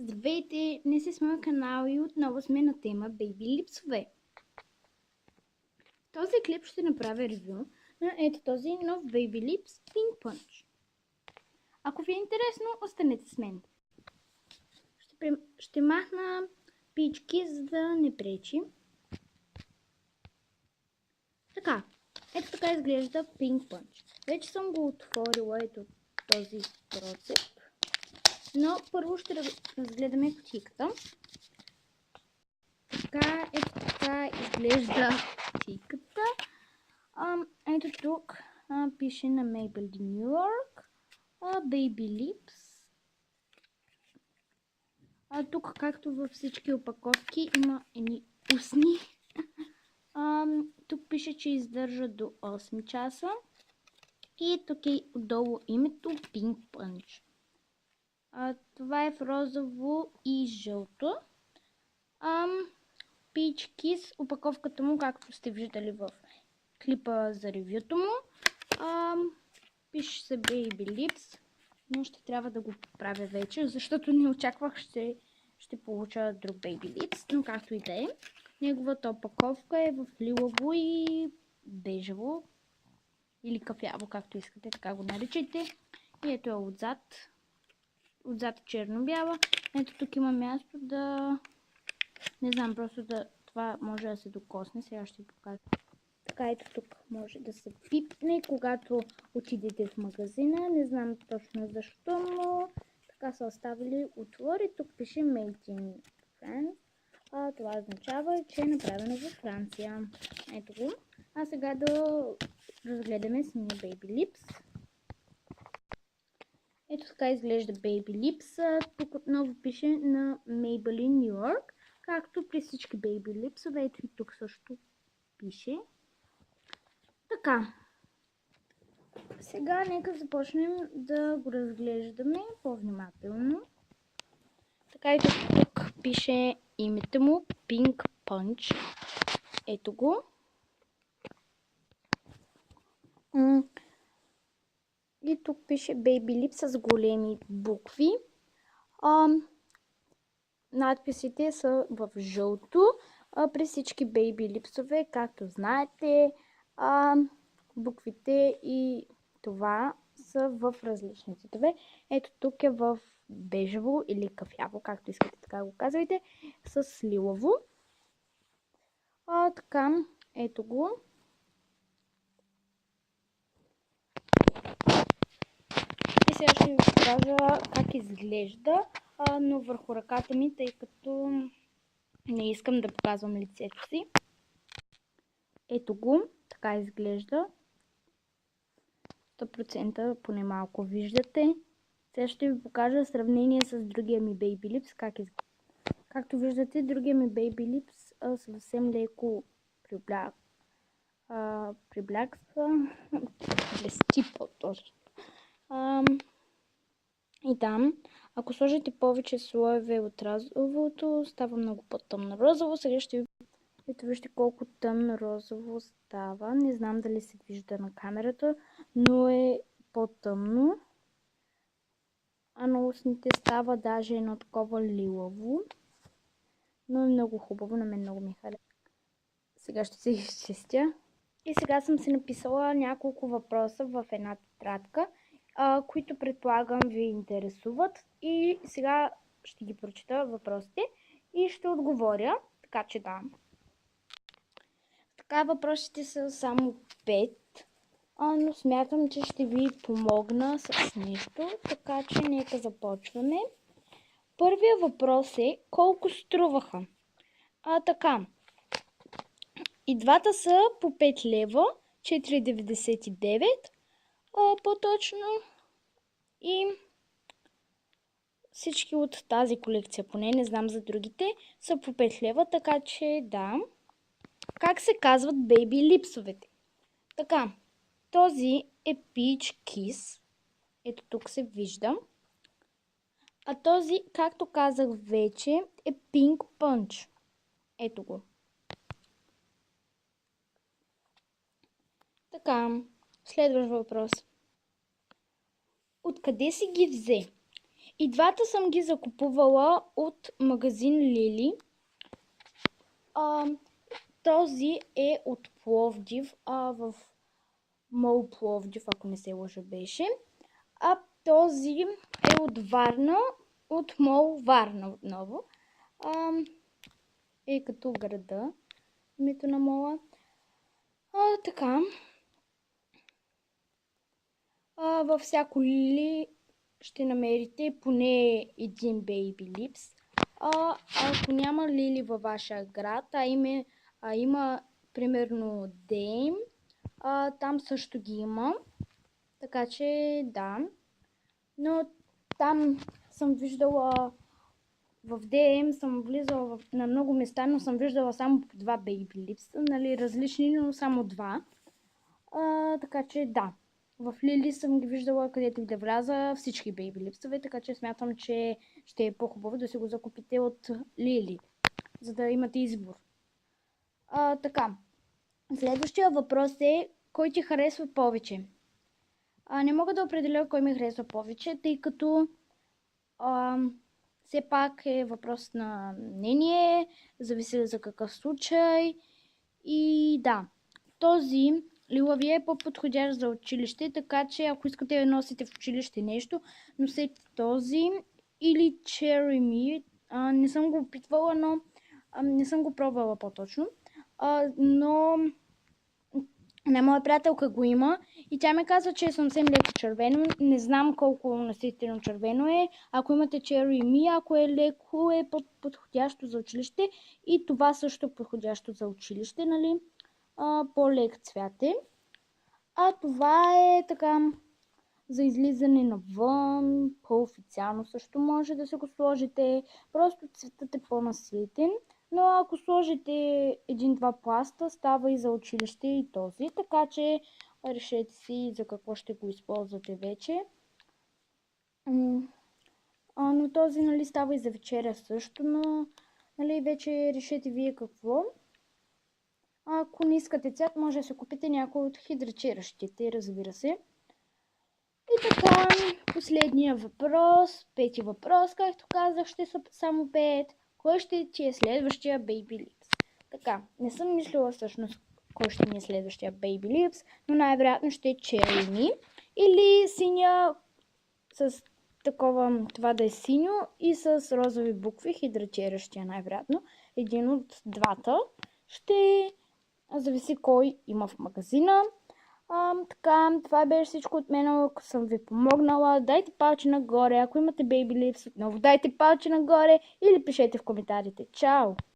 Здравейте, днес е с моя канал и отново сме на тема Бейби липсове. В този клип ще направя ревю на ето този нов Baby Lips Pink Punch. Ако ви е интересно, останете с мен. Ще махна пички, за да не пречи. Така, ето така изглежда Pink Punch. Вече съм го отворила, ето този процеп. Но първо ще разгледаме кутийката. Ето така изглежда кутийката. Ето тук пише на Maybelline New York Baby Lips. Тук, както във всички опаковки, има едни устни. Тук пише, че издържа до 8 часа. И тук е отдолу името Pink Punch. Това е в розово и жълто. Peach Kiss, опаковката му, както сте виждали в клипа за ревюто му. Пише се Baby Lips, но ще трябва да го поправя вече, защото не очаквах ще получа друг Baby Lips, но както и да е. Неговата опаковка е в лилаво и бежево или кафяво, както искате, така го наричайте. И ето е отзад. Отзад е черно-бяла. Ето тук има място да... Не знам, просто това може да се докосне. Сега ще ви покажа. Така, ето тук може да се пипне, когато отидете в магазина. Не знам точно защо, но така са оставили отвори. Тук пише Made in France. Това означава, че е направено във Франция. Ето го. А сега да разгледаме самия Baby Lips. Ето така изглежда Baby Lips. Тук отново пише на Maybelline New York, както при всички Baby Lips. Ето и тук също пише. Така, сега нека започнем да го разглеждаме по-внимателно. Така, ето тук пише името му Pink Punch. Ето го. И тук пише Baby Lips с големи букви. Надписите са в жълто. При всички Baby Lipsове, както знаете, буквите и това са в различни цветове. Ето тук е в бежево или кафяво, както искате така го казвайте, с лилаво. Така, ето го. И сега ще ви покажа как изглежда, но върху ръката ми, тъй като не искам да показвам лицето си. Ето го, така изглежда. 100% поне малко виждате. Сега ще ви покажа сравнение с другия ми Baby Lips. Както виждате, другия ми Baby Lips съвсем леко прибляксва. Блести по-точно. И там, ако сложите повече слоеве от розовото, става много по-тъмно розово. Сега ще ви... Ето вижте колко тъмно розово става. Не знам дали се вижда на камерата, но е по-тъмно. А на устните става даже едно такова лилаво. Но е много хубаво, на мен много ми харесва. Сега ще се изчистя. И сега съм си написала няколко въпроса в една тетрадка, които предполагам ви интересуват. И сега ще ги прочита въпросите и ще отговоря. Така че да. Така, въпросите са само 5, но смятам, че ще ви помогна с нещо, така че нека започваме. Първият въпрос е колко струваха. Така, и двата са по 5 лева, 4,99 по-точно, и всички от тази колекция, поне не знам за другите, са по 5 лева, така че да. Как се казват Baby Lipsовете? Така, този е Peach Kiss. Ето тук се вижда. А този, както казах вече, е Pink Punch. Ето го. Така, следващ въпрос. Откъде си ги взе? И двата съм ги закупувала от магазин Лили. Този е от Пловдив, в Мол Пловдив, ако не се лъжа беше. А този е от Варна, от Мол Варна отново. Е като града, името на мола. Така. Във всяко Лили ще намерите поне един Baby Lips. Ако няма Лили във вашия град, има примерно DM, там също ги има. Така че да. Но там съм виждала, в DM съм влизала на много места, но съм виждала само по два Baby Lips, нали, различни, но само два. Така че да. В Лили съм ги виждала, където и да вляза, всички Baby Lips-ове, така че смятам, че ще е по-хубаво да си го закупите от Лили, за да имате избор. Така. Следващия въпрос е, кой ти харесва повече? Не мога да определя кой ми харесва повече, тъй като все пак е въпрос на мнение, зависи за какъв случай. И да, този лилавия е по-подходящ за училище, така че ако искате да носите в училище нещо, носете този или Cherry Me. Не съм го опитвала, но не съм го пробвала по-точно. Но моя приятелка го има и тя ми каза, че е съвсем леко червено. Не знам колко наситено червено е. Ако имате Cherry Me, ако е леко, е подходящо за училище. И това също е подходящо за училище, нали? По-лек цвят е. Това е така за излизане навън, по-официално също може да се го сложите. Просто цветът е по-наситен. Но ако сложите един-два пласта, става и за училище и този. Така че решете си за какво ще го използвате вече. Но този, нали, става и за вечеря също, но нали, вече решете вие какво. Ако не искате цвят, може да се купите някой от хидрачиращите, разбира се. И така, последния въпрос, пети въпрос, както казах, ще са само 5. Кой ще ти е следващия Baby Lips? Така, не съм мислила всъщност кой ще ми е следващия Baby Lips, но най-вероятно ще е Cherry Me или синя с такова, това да е синьо и с розови букви, хидрачиращия най-вероятно. Един от двата ще зависи кой има в магазина. Така, това беше всичко от мен, ако съм ви помогнала. Дайте палче нагоре, ако имате Baby Lips отново, дайте палче нагоре или пишете в коментарите. Чао!